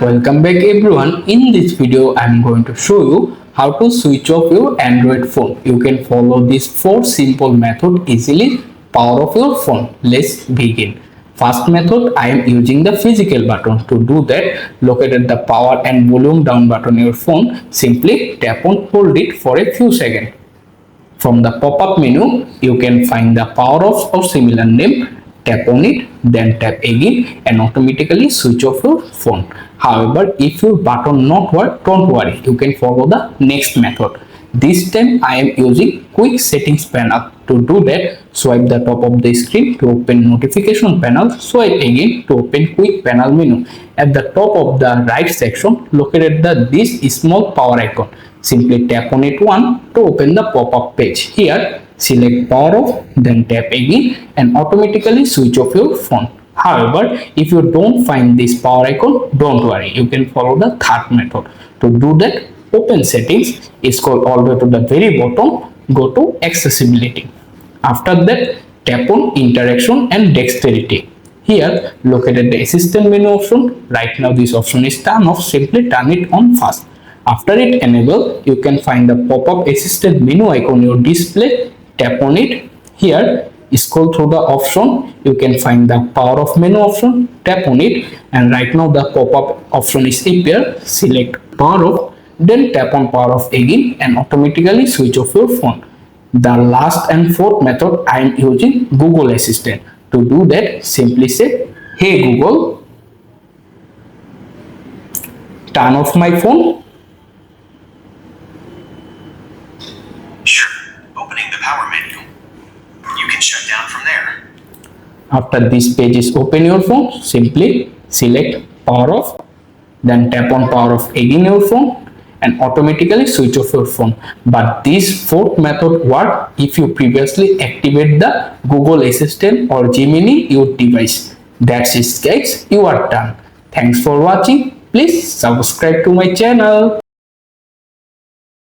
Welcome back everyone. In this video I am going to show you how to switch off your Android phone. You can follow these 4 simple methods easily power off your phone. Let's begin. First method, I am using the physical button. To do that, locate the power and volume down button on your phone. Simply tap on hold it for a few seconds. From the pop-up menu, you can find the power off or similar name. Tap on it, then tap again and automatically switch off your phone. However, if your button not work, don't worry, you can follow the next method. This time I am using quick settings panel. To do that, swipe the top of the screen to open notification panel, swipe again to open quick panel menu. At the top of the right section, locate this small power icon. Simply tap on it once to open the pop-up page. Here, select power off, then tap again and automatically switch off your phone. However, if you don't find this power icon, don't worry, you can follow the third method. To do that, open settings, scroll all the way to the very bottom, go to accessibility. After that, tap on interaction and dexterity. Here, locate the assistant menu option. Right now this option is turned off, simply turn it on first. After it enabled, you can find the pop-up assistant menu icon on your display. Tap on it. Here, scroll through the option. You can find the power off menu option. Tap on it, and right now the pop-up option is appear. Select power off, then tap on power off again and automatically switch off your phone. The last and fourth method, I am using Google Assistant. To do that, simply say, "Hey Google, turn off my phone." Sure. Opening the power menu. You can shut down from there. After this page is open your phone, simply select power off, then tap on power off again your phone and automatically switch off your phone. But this fourth method works if you previously activate the Google Assistant or Gemini your device. That's it guys, you are done. Thanks for watching. Please subscribe to my channel.